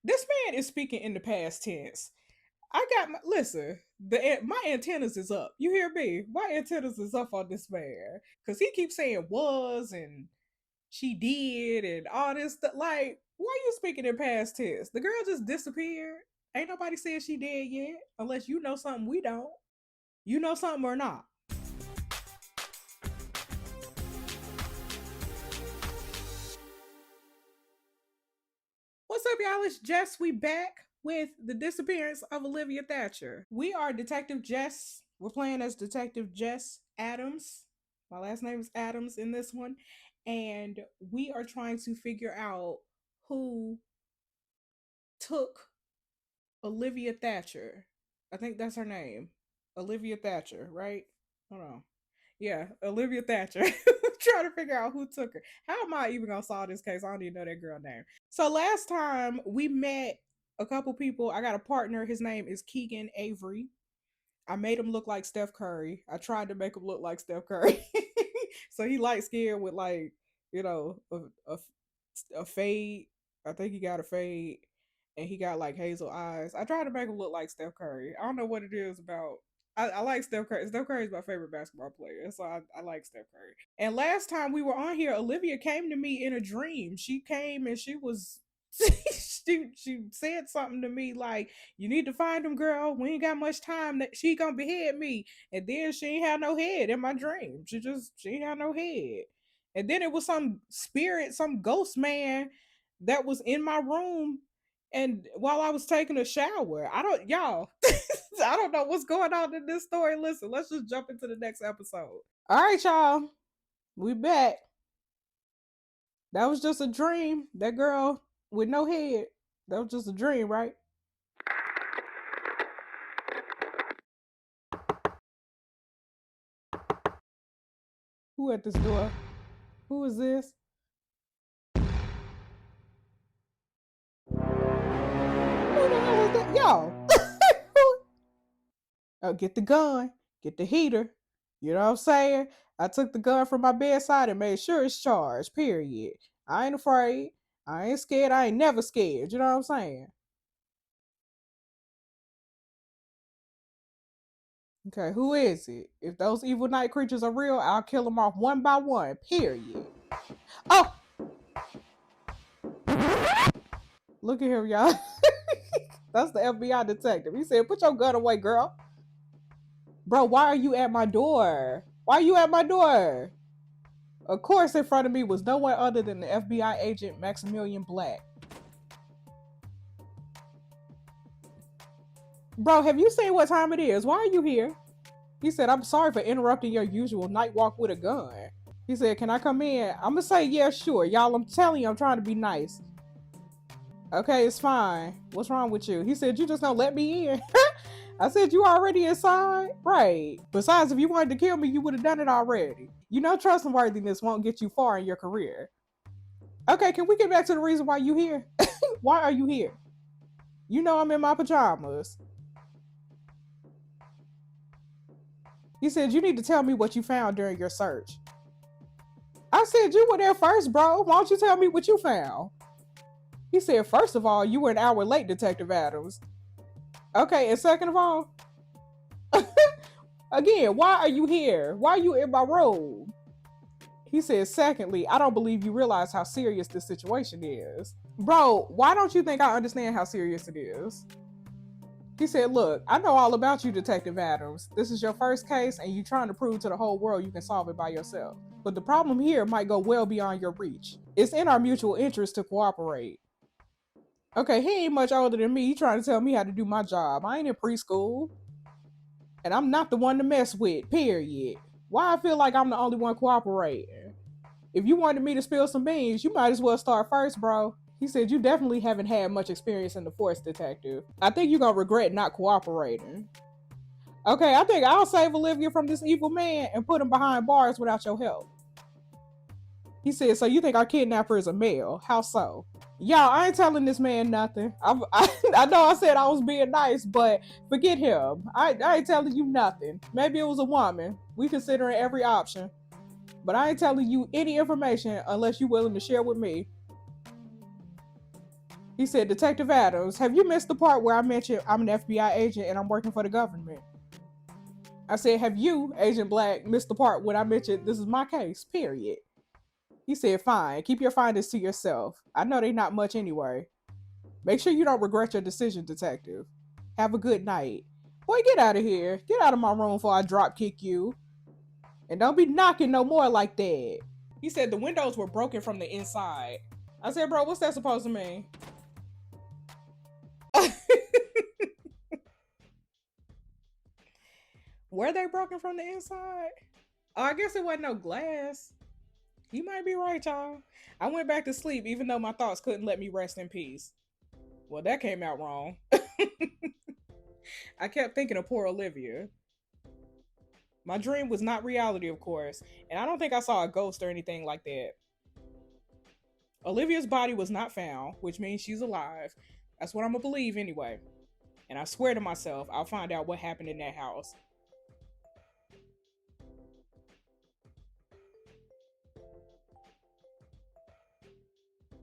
This man is speaking in the past tense. Listen. My antennas is up. You hear me? My antennas is up on this man because he keeps saying was and she did and all this stuff. Like, why are you speaking in past tense? The girl just disappeared. Ain't nobody said she dead yet, unless you know something we don't. You know something or not? What's up, y'all? It's Jess. We back with the disappearance of Olivia Thatcher. We are Detective Jess. We're playing as Detective Jess Adams. My last name is Adams in this one. And we are trying to figure out who took Olivia Thatcher. I think that's her name. Olivia Thatcher, right? Hold on. Yeah, Olivia Thatcher. Trying to figure out who took her. How am I even gonna solve this case? I don't even know that girl name. So last time we met a couple people. I got a partner. His name is Keegan Avery. I made him look like Steph Curry. I tried to make him look like Steph Curry. So he light skinned with like, you know, a fade. I think he got a fade and he got like hazel eyes. I tried to make him look like Steph Curry. I don't know what it is about. I like Steph Curry. Steph Curry is my favorite basketball player, so I like Steph Curry. And last time we were on here, Olivia came to me in a dream. She came and she was she said something to me like, "You need to find him, girl. We ain't got much time. That she gonna behead me." And then she ain't had no head in my dream. She ain't had no head. And then it was some spirit, some ghost man that was in my room and while I was taking a shower. I don't y'all I don't know what's going on in this story. Listen, let's just jump into the next episode. All right, y'all. We back. That was just a dream. That girl with no head. That was just a dream, right? Who at this door? Who is this? Who the hell is that? Y'all. Oh, get the gun. Get the heater. You know what I'm saying? I took the gun from my bedside and made sure it's charged. Period. I ain't afraid. I ain't scared. I ain't never scared. You know what I'm saying? Okay, who is it? If those evil night creatures are real, I'll kill them off one by one. Period. Oh, look at him, y'all. That's the FBI detective. He said, "Put your gun away, girl." Bro, why are you at my door? Why are you at my door? Of course, in front of me was no one other than the FBI agent Maximilian Black. Bro, have you seen what time it is? Why are you here? He said, "I'm sorry for interrupting your usual night walk with a gun." He said, "Can I come in?" I'm gonna say, "Yeah, sure." Y'all, I'm telling you, I'm trying to be nice. Okay, it's fine. What's wrong with you? He said, "You just don't let me in." I said, "You already inside?" Right. Besides, if you wanted to kill me, you would have done it already. You know, trustworthiness won't get you far in your career. Okay, can we get back to the reason why you here? Why are you here? You know I'm in my pajamas. He said, "You need to tell me what you found during your search." I said, "You were there first, bro. Why don't you tell me what you found?" He said, "First of all, you were an hour late, Detective Adams." Okay, and second of all, again, why are you here? Why are you in my room? He said, "Secondly, I don't believe you realize how serious this situation is." Bro, why don't you think I understand how serious it is? He said, "Look, I know all about you, Detective Adams. This is your first case, and you're trying to prove to the whole world you can solve it by yourself. But the problem here might go well beyond your reach. It's in our mutual interest to cooperate." Okay, he ain't much older than me. He trying to tell me how to do my job. I ain't in preschool. And I'm not the one to mess with, period. Why I feel like I'm the only one cooperating? If you wanted me to spill some beans, you might as well start first, bro. He said, "You definitely haven't had much experience in the force, Detective. I think you're gonna regret not cooperating." Okay, I think I'll save Olivia from this evil man and put him behind bars without your help. He said, "So you think our kidnapper is a male? How so?" Y'all, I ain't telling this man nothing. I know I said I was being nice, but forget him. I ain't telling you nothing. Maybe it was a woman. We considering every option. But I ain't telling you any information unless you're willing to share with me. He said, Detective Adams, have you missed the part where I mentioned I'm an FBI agent and I'm working for the government? I said, have you, Agent Black, missed the part when I mentioned this is my case, period? He said, fine, keep your findings to yourself. I know they not much anyway. Make sure you don't regret your decision, Detective. Have a good night. Boy, get out of here. Get out of my room before I drop kick you. And don't be knocking no more like that. He said the windows were broken from the inside. I said, bro, what's that supposed to mean? Were they broken from the inside? Oh, I guess it wasn't no glass. You might be right, y'all. I went back to sleep even though my thoughts couldn't let me rest in peace. Well, that came out wrong. I kept thinking of poor Olivia. My dream was not reality, of course, and I don't think I saw a ghost or anything like that. Olivia's body was not found, which means she's alive. That's what I'm gonna believe anyway. And I swear to myself, I'll find out what happened in that house.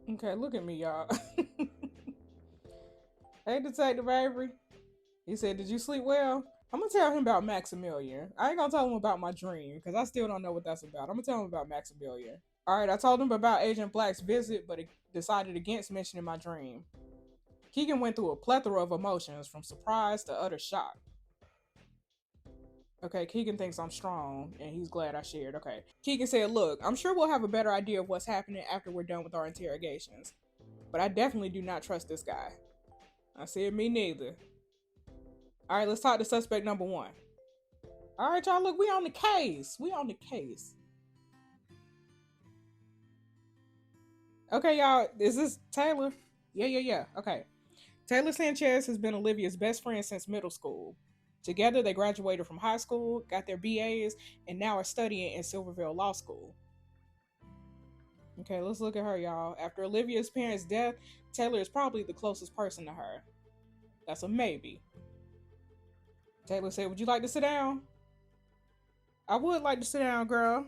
Okay, look at me, y'all. Hey, Detective Avery. He said, did you sleep well? I'm gonna tell him about Maximilian. I ain't gonna tell him about my dream, because I still don't know what that's about. I'm gonna tell him about Maximilian. Alright, I told him about Agent Black's visit, but decided against mentioning my dream. Keegan went through a plethora of emotions, from surprise to utter shock. Okay, Keegan thinks I'm strong, and he's glad I shared. Okay. Keegan said, look, I'm sure we'll have a better idea of what's happening after we're done with our interrogations. But I definitely do not trust this guy. I said, me neither. Alright, let's talk to suspect number 1. Alright, y'all, look, we on the case. We on the case. Okay, y'all, is this Taylor? Yeah. Okay. Taylor Sanchez has been Olivia's best friend since middle school. Together, they graduated from high school, got their BAs, and now are studying in Silverville Law School. Okay, let's look at her, y'all. After Olivia's parents' death, Taylor is probably the closest person to her. That's a maybe. Taylor said, would you like to sit down? I would like to sit down, girl.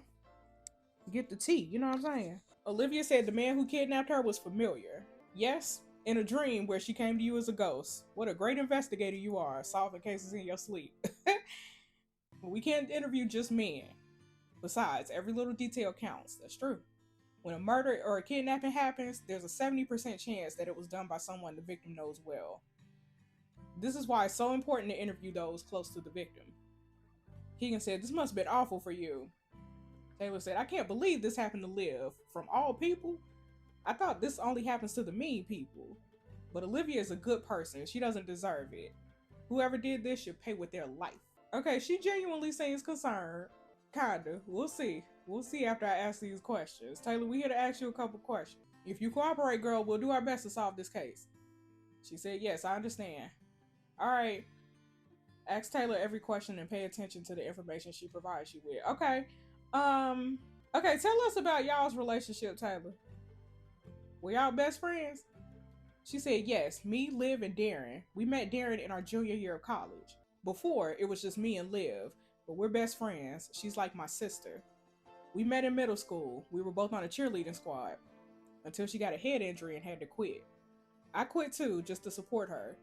Get the tea, you know what I'm saying? Olivia said the man who kidnapped her was familiar. Yes, in a dream where she came to you as a ghost. What a great investigator you are, solving cases in your sleep. We can't interview just men. Besides, every little detail counts. That's true. When a murder or a kidnapping happens, there's a 70% chance that it was done by someone the victim knows well. This is why it's so important to interview those close to the victim. Keegan said, this must have been awful for you. Taylor said, I can't believe this happened to Liv. From all people, I thought this only happens to the mean people. But Olivia is a good person. She doesn't deserve it. Whoever did this should pay with their life. Okay, she genuinely seems concerned. Kinda. We'll see. We'll see after I ask these questions. Taylor, we here to ask you a couple questions. If you cooperate, girl, we'll do our best to solve this case. She said, yes, I understand. Alright. Ask Taylor every question and pay attention to the information she provides you with. Okay. Okay, tell us about y'all's relationship, Taylor. Were y'all best friends? She said, yes, me, Liv, and Darren. We met Darren in our junior year of college. Before, it was just me and Liv, but we're best friends. She's like my sister. We met in middle school. We were both on a cheerleading squad until she got a head injury and had to quit. I quit too, just to support her.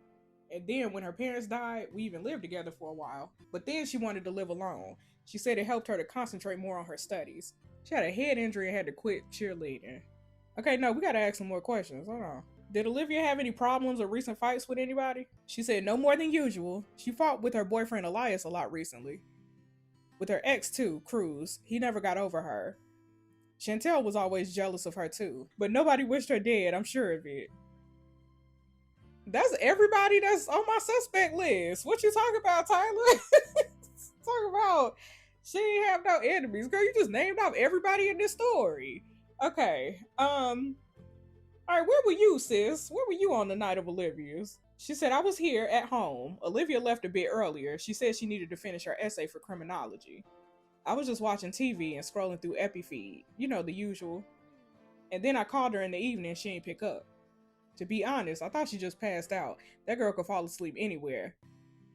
And then when her parents died, we even lived together for a while. But then she wanted to live alone. She said it helped her to concentrate more on her studies. She had a head injury and had to quit cheerleading. Okay, no, we gotta ask some more questions. Hold on. Did Olivia have any problems or recent fights with anybody? She said no more than usual. She fought with her boyfriend Elias a lot recently. With her ex too, Cruz. He never got over her. Chantel was always jealous of her too. But nobody wished her dead, I'm sure of it. That's everybody that's on my suspect list. What you talking about, Tyler? Talk about she ain't have no enemies. Girl, you just named off everybody in this story. Okay. Alright, where were you, sis? Where were you on the night of Olivia's? She said, I was here at home. Olivia left a bit earlier. She said she needed to finish her essay for criminology. I was just watching TV and scrolling through EpiFeed. You know, the usual. And then I called her in the evening and she ain't pick up. To be honest, I thought she just passed out. That girl could fall asleep anywhere.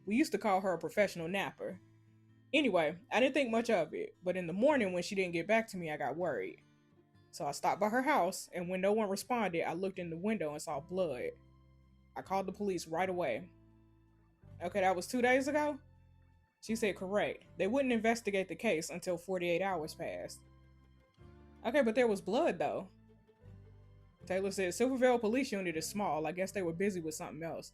We used to call her a professional napper. Anyway, I didn't think much of it, but in the morning when she didn't get back to me, I got worried. So I stopped by her house, and when no one responded, I looked in the window and saw blood. I called the police right away. Okay, that was 2 days ago? She said correct. They wouldn't investigate the case until 48 hours passed. Okay, but there was blood though. Taylor said Silvervale Police Unit is small. I guess they were busy with something else.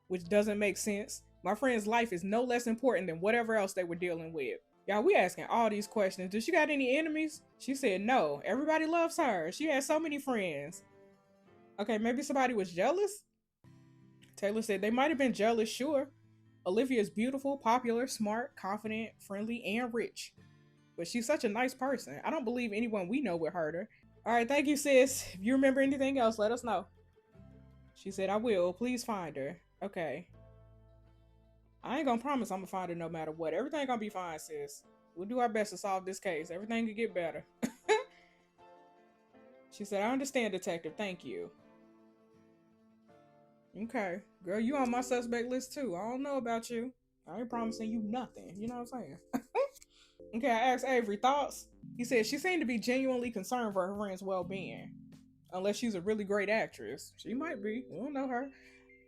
Which doesn't make sense. My friend's life is no less important than whatever else they were dealing with. Y'all, we asking all these questions. Does she got any enemies? She said no. Everybody loves her. She has so many friends. Okay, maybe somebody was jealous? Taylor said they might have been jealous, sure. Olivia is beautiful, popular, smart, confident, friendly, and rich. But she's such a nice person. I don't believe anyone we know would hurt her. All right, thank you, sis. If you remember anything else, let us know. She said, I will. Please find her. Okay. I ain't gonna promise I'm gonna find her no matter what. Everything gonna be fine, sis. We'll do our best to solve this case. Everything could get better. She said, I understand, detective. Thank you. Okay. Girl, you on my suspect list too. I don't know about you. I ain't promising you nothing. You know what I'm saying? Okay, I asked Avery, thoughts? He said she seemed to be genuinely concerned for her friend's well-being. Unless she's a really great actress. She might be. We don't know her.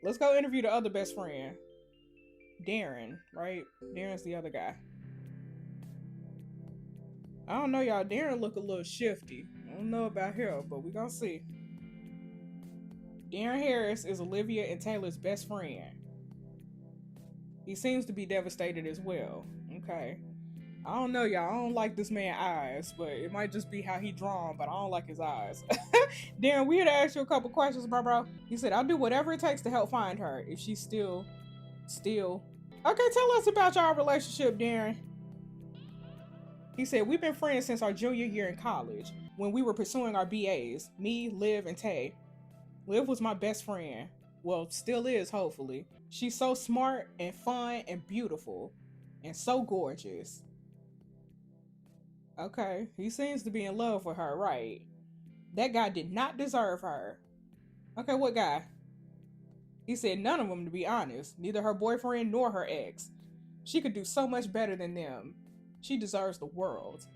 Let's go interview the other best friend. Darren, right? Darren's the other guy. I don't know, y'all. Darren look a little shifty. I don't know about him, but we gonna see. Darren Harris is Olivia and Taylor's best friend. He seems to be devastated as well. Okay. I don't know, y'all. I don't like this man's eyes, but it might just be how he drawn, but I don't like his eyes. Darren, we had to ask you a couple questions, bro. He said, I'll do whatever it takes to help find her if she's still. Okay, tell us about y'all relationship, Darren. He said, we've been friends since our junior year in college, when we were pursuing our BAs, me, Liv, and Tay. Liv was my best friend. Well, still is, hopefully. She's so smart and fun and beautiful, and so gorgeous. Okay, he seems to be in love with her, right? That guy did not deserve her. Okay, what guy? He said none of them, to be honest. Neither her boyfriend nor her ex. She could do so much better than them. She deserves the world.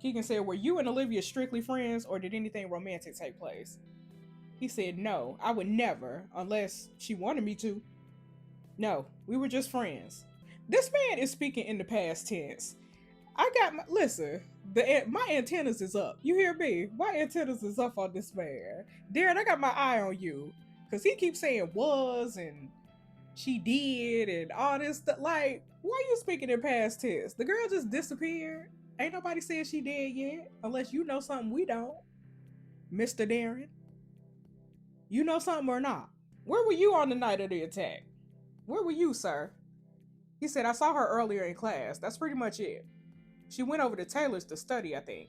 Keegan said, were you and Olivia strictly friends, or did anything romantic take place? He said, no, I would never, unless she wanted me to. No, we were just friends. This man is speaking in the past tense. Listen, my antennas is up. You hear me? My antennas is up on this man. Darren, I got my eye on you. Because he keeps saying was and she did and all this stuff. Like, why are you speaking in past tense? The girl just disappeared. Ain't nobody said she dead yet. Unless you know something we don't. Mr. Darren. You know something or not? Where were you on the night of the attack? Where were you, sir? He said, I saw her earlier in class. That's pretty much it. She went over to Taylor's to study, I think.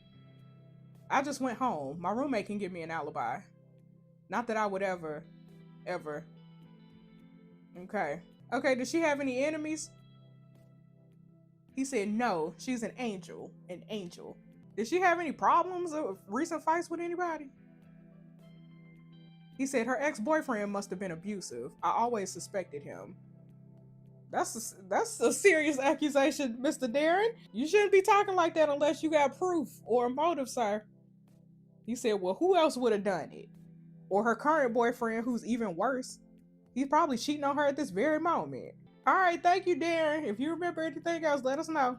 I just went home. My roommate can give me an alibi. Not that I would ever. Okay. Okay, does she have any enemies? He said, no, she's an angel. An angel. Did she have any problems or recent fights with anybody? He said her ex-boyfriend must have been abusive. I always suspected him. That's a serious accusation, Mr. Darren. You shouldn't be talking like that unless you got proof or a motive, sir. He said, well, who else would have done it? Or her current boyfriend, who's even worse. He's probably cheating on her at this very moment. All right, thank you, Darren. If you remember anything else, let us know.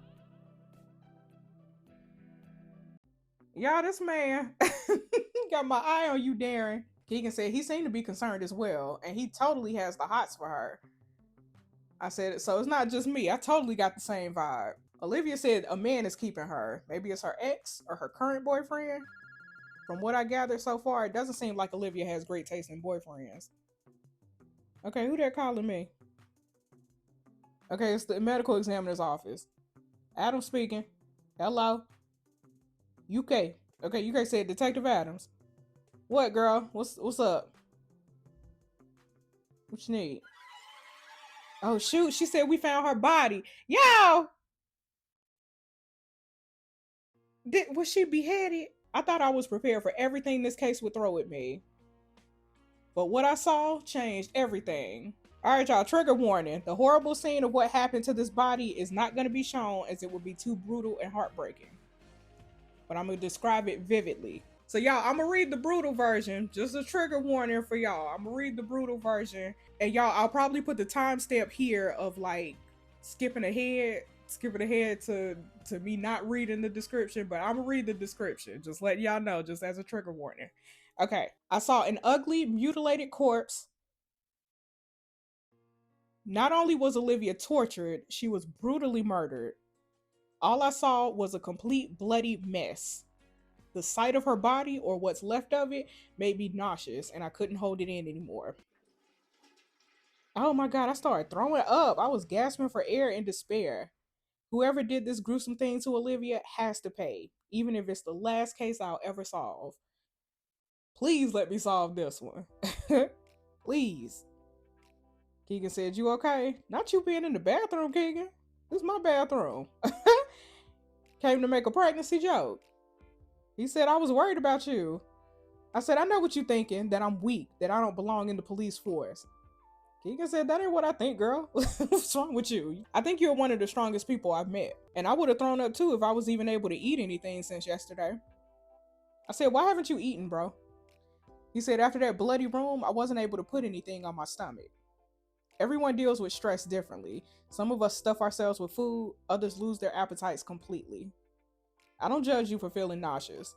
Y'all, this man got my eye on you, Darren. Keegan said he seemed to be concerned as well, and he totally has the hots for her. I said, so it's not just me. I totally got the same vibe. Olivia said a man is keeping her. Maybe it's her ex or her current boyfriend. From what I gathered so far, it doesn't seem like Olivia has great taste in boyfriends. Okay, who that calling me? Okay, it's the medical examiner's office. Adam speaking. Hello? UK. Okay, UK said Detective Adams. What, girl? What's up? What you need? Oh, shoot. She said we found her body. Yo! Was she beheaded? I thought I was prepared for everything this case would throw at me. But what I saw changed everything. All right, y'all, trigger warning. The horrible scene of what happened to this body is not going to be shown as it would be too brutal and heartbreaking. but I'm gonna describe it vividly. So y'all, I'm gonna read the brutal version. Just a trigger warning for y'all. I'm gonna read the brutal version, and y'all, I'll probably put the timestamp here of like skipping ahead to me not reading the description, but I'm gonna read the description. Just letting y'all know, just as a trigger warning. Okay, I saw an ugly, mutilated corpse. Not only was Olivia tortured, she was brutally murdered. All I saw was a complete bloody mess. The sight of her body, or what's left of it, made me nauseous, and I couldn't hold it in anymore. Oh my god, I started throwing up. I was gasping for air in despair. Whoever did this gruesome thing to Olivia has to pay, even if it's the last case I'll ever solve. Please let me solve this one. Please. Keegan said, "You okay?" "Not you being in the bathroom, Keegan. This is my bathroom." Came to make a pregnancy joke. He said, "I was worried about you." I said, "I know what you're thinking, that I'm weak, that I don't belong in the police force." Keegan said, "That ain't what I think, girl." "What's wrong with you? I think you're one of the strongest people I've met. And I would have thrown up too if I was even able to eat anything since yesterday." I said, "Why haven't you eaten, bro?" He said, "After that bloody room, I wasn't able to put anything on my stomach." Everyone deals with stress differently. Some of us stuff ourselves with food, others lose their appetites completely. I don't judge you for feeling nauseous.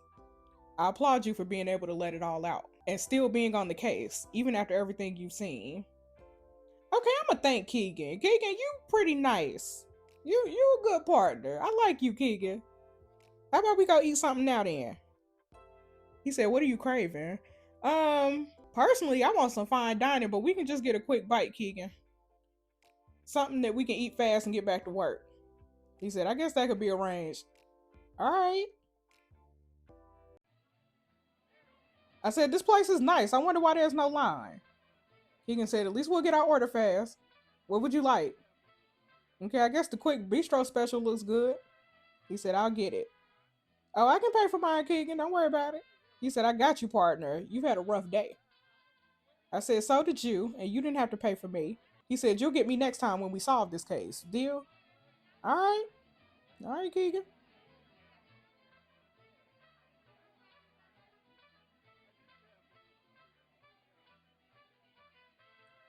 I applaud you for being able to let it all out and still being on the case, even after everything you've seen. Okay, I'ma thank Keegan. Keegan, you pretty nice. You a good partner. I like you, Keegan. How about we go eat something now then? He said, "What are you craving?" Personally, I want some fine dining, but we can just get a quick bite, Keegan. Something that we can eat fast and get back to work. He said, "I guess that could be arranged." All right. I said, "This place is nice. I wonder why there's no line." Keegan said, "At least we'll get our order fast. What would you like?" "Okay, I guess the quick bistro special looks good." He said, "I'll get it." "Oh, I can pay for mine, Keegan. Don't worry about it." He said, "I got you, partner. You've had a rough day." I said, "So did you, and you didn't have to pay for me." He said, "You'll get me next time when we solve this case. Deal?" All right. All right, Keegan.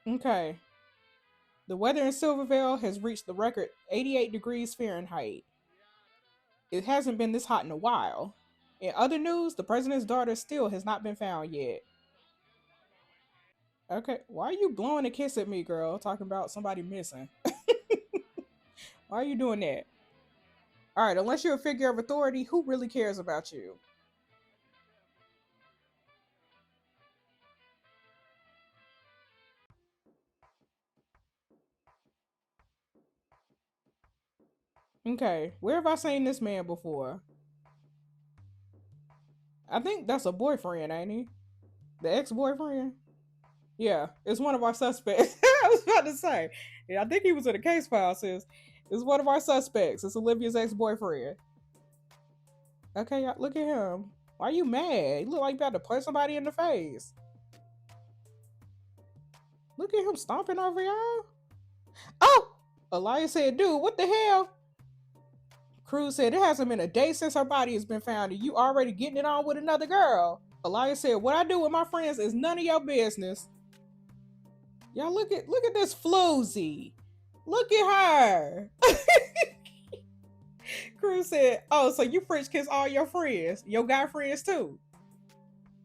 Okay. The weather in Silvervale has reached the record 88 degrees Fahrenheit. It hasn't been this hot in a while. In other news, the president's daughter still has not been found yet. Okay, why are you blowing a kiss at me, girl? Talking about somebody missing. Why are you doing that? All right, unless you're a figure of authority, who really cares about you? Okay, where have I seen this man before? I think that's a boyfriend, ain't he? The ex-boyfriend? Yeah, it's one of our suspects. I was about to say. Yeah, I think he was in the case file, sis. It's one of our suspects. It's Olivia's ex-boyfriend. Okay, look at him. Why are you mad? You look like you about to punch somebody in the face. Look at him stomping over y'all. Oh! Elias said, "Dude, what the hell?" Cruz said, "It hasn't been a day since her body has been found, and you already getting it on with another girl." Elias said, "What I do with my friends is none of your business." Y'all look at this floozy. Look at her. Cruz said, "Oh, so you French kiss all your friends, your guy friends too."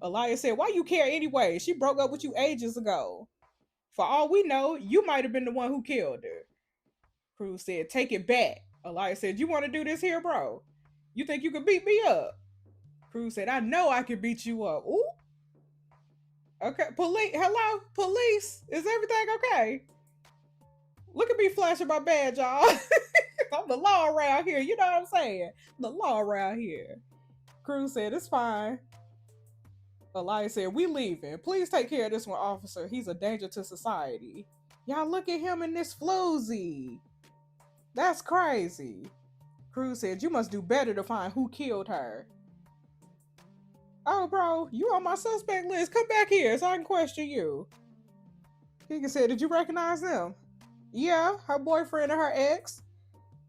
Elias said, "Why you care anyway? She broke up with you ages ago. For all we know, you might have been the one who killed her." Cruz said, "Take it back." Elias said, "You want to do this here, bro? You think you could beat me up?" Cruz said, "I know I can beat you up." Ooh. Okay, police. Hello, police. Is everything okay? Look at me flashing my badge, y'all. I'm the law around here. You know what I'm saying? The law around here. Cruz said, "It's fine." Elias said, "We leaving. Please take care of this one, officer. He's a danger to society." Y'all look at him in this floozy. That's crazy. Cruz said, "You must do better to find who killed her." "Oh, bro, you on my suspect list. Come back here so I can question you." Keegan said, "Did you recognize them?" "Yeah, her boyfriend and her ex.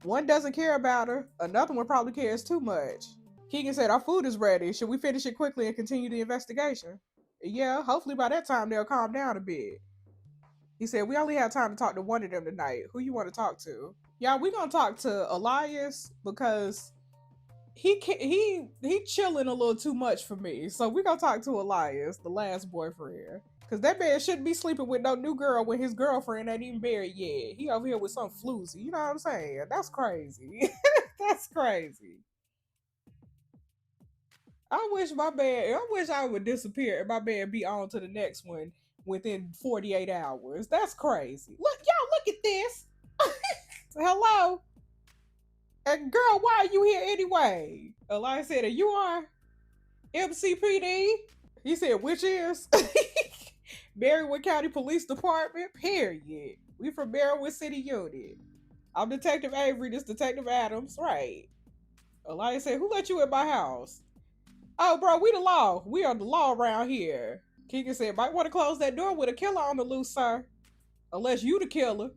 One doesn't care about her. Another one probably cares too much." Keegan said, our food is ready. Should we finish it quickly and continue the investigation? Yeah, hopefully by that time they'll calm down a bit. He said, we only have time to talk to one of them tonight. Who you want to talk to? Yeah, we gonna talk to Elias because he chilling a little too much for me. So we gonna talk to Elias, the last boyfriend. Cause that man shouldn't be sleeping with no new girl when his girlfriend ain't even married yet. He over here with some floozy. You know what I'm saying? That's crazy. That's crazy. I wish I would disappear and my man be on to the next one within 48 hours. That's crazy. Look, y'all, look at this. Hello. And girl, why are you here anyway? Elias said, and you are MCPD? He said, which is? Marywood County Police Department, period. We from Marywood City Unit. I'm Detective Avery, this Detective Adams, right. Elias said, who let you in my house? Oh, bro, we the law. We are the law around here. Keegan said, might want to close that door with a killer on the loose, sir. Unless you the killer.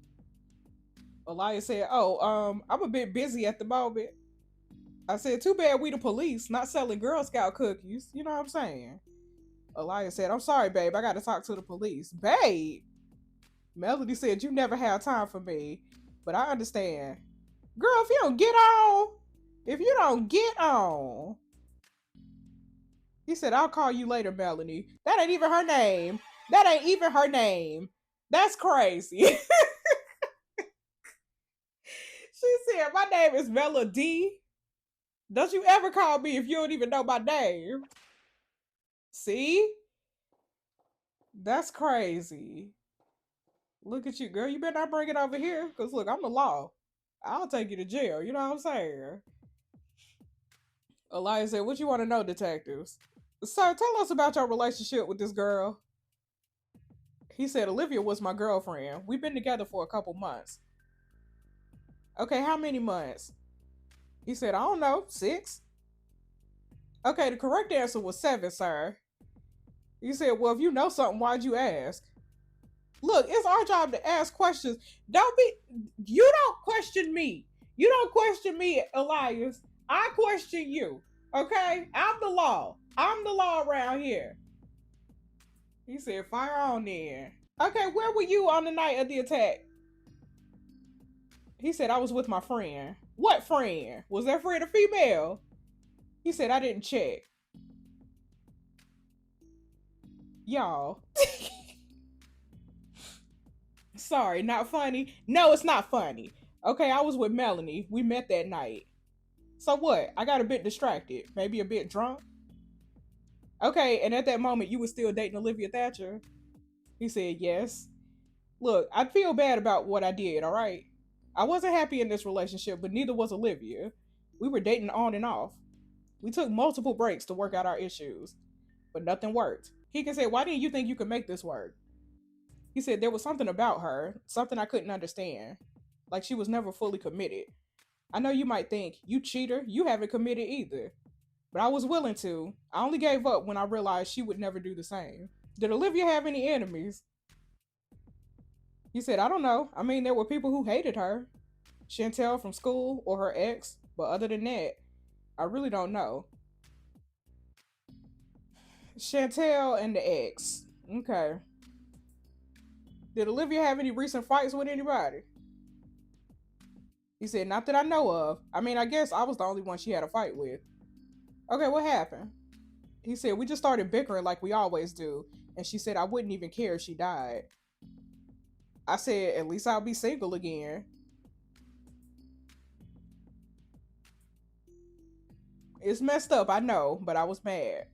Elias said, oh, I'm a bit busy at the moment. I said, too bad we the police, not selling Girl Scout cookies. You know what I'm saying? Elias said, I'm sorry, babe. I got to talk to the police. Babe! Melody said, you never have time for me. But I understand. Girl, if you don't get on. If you don't get on. He said, I'll call you later, Melanie. That ain't even her name. That ain't even her name. That's crazy. She said, my name is Melody. Don't you ever call me if you don't even know my name. See? That's crazy. Look at you, girl. You better not bring it over here. Because, look, I'm the law. I'll take you to jail. You know what I'm saying? Elias said, what you want to know, detectives? Sir, tell us about your relationship with this girl. He said, Olivia was my girlfriend. We've been together for a couple months. Okay, how many months? He said, I don't know, 6. Okay, the correct answer was 7, sir. He said, well, if you know something, why'd you ask? Look, it's our job to ask questions. You don't question me. You don't question me, Elias. I question you. Okay? I'm the law. I'm the law around here. He said, fire on then. Okay, where were you on the night of the attack? He said, I was with my friend. What friend? Was that friend a female? He said, I didn't check. Y'all. Sorry, not funny. No, it's not funny. Okay, I was with Melanie. We met that night. So what? I got a bit distracted. Maybe a bit drunk. Okay, and at that moment, you were still dating Olivia Thatcher? He said, yes. Look, I feel bad about what I did, all right? I wasn't happy in this relationship, but neither was Olivia. We were dating on and off. We took multiple breaks to work out our issues, but nothing worked. Keegan said, why didn't you think you could make this work? He said, there was something about her, something I couldn't understand. Like she was never fully committed. I know you might think, you cheater, you haven't committed either. But I was willing to. I only gave up when I realized she would never do the same. Did Olivia have any enemies? He said, I don't know. I mean, there were people who hated her. Chantel from school or her ex. But other than that, I really don't know. Chantel and the ex. Okay. Did Olivia have any recent fights with anybody? He said, not that I know of. I mean, I guess I was the only one she had a fight with. Okay, what happened? He said, we just started bickering like we always do. And she said I wouldn't even care if she died. I said, at least I'll be single again. It's messed up, I know, but I was mad.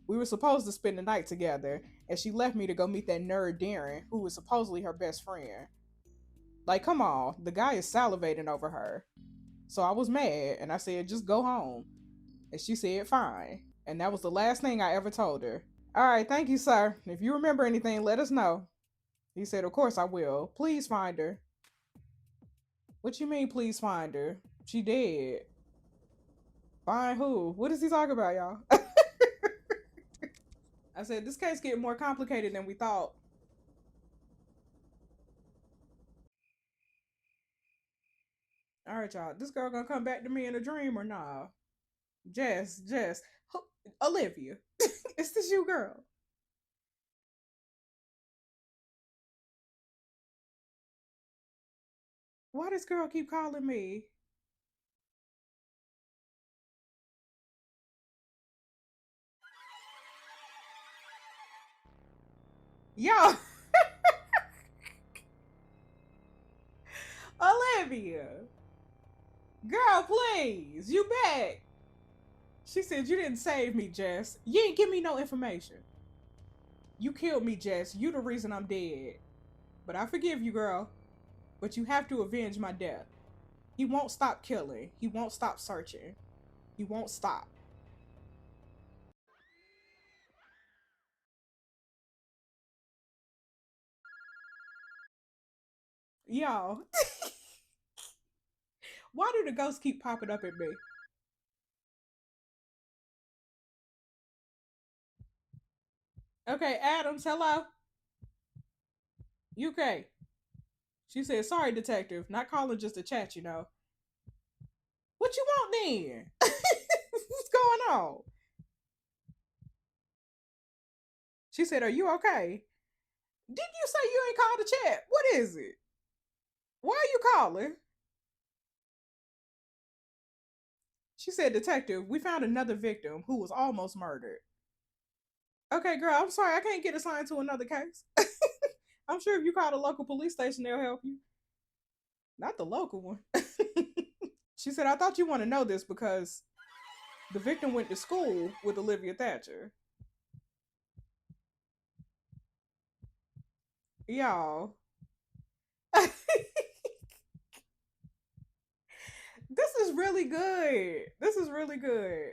We were supposed to spend the night together, and she left me to go meet that nerd Darren, who was supposedly her best friend. Like, come on, the guy is salivating over her. So I was mad, and I said, just go home. And she said, fine. And that was the last thing I ever told her. All right, thank you, sir. If you remember anything, let us know. He said, of course I will. Please find her. What you mean, please find her? She dead. Find who? What is he talking about, y'all? I said, this case getting more complicated than we thought. All right, y'all. This girl gonna come back to me in a dream or nah? Jess. Olivia. Is this you, girl? Why this girl keep calling me? Yo, Olivia. Girl, please. You back. She said you didn't save me, Jess. You ain't give me no information. You killed me, Jess. You the reason I'm dead. But I forgive you, girl. But you have to avenge my death. He won't stop killing. He won't stop searching. He won't stop. Y'all, why do the ghosts keep popping up at me? Okay, Adams, hello. UK. She said, sorry, detective. Not calling just to chat, you know. What you want then? What's going on? She said, are you okay? Didn't you say you ain't called to chat? What is it? Why are you calling? She said, detective, we found another victim who was almost murdered. Okay, girl, I'm sorry. I can't get assigned to another case. I'm sure if you call the local police station, they'll help you. Not the local one. She said, I thought you want to know this because the victim went to school with Olivia Thatcher. Y'all. This is really good. This is really good.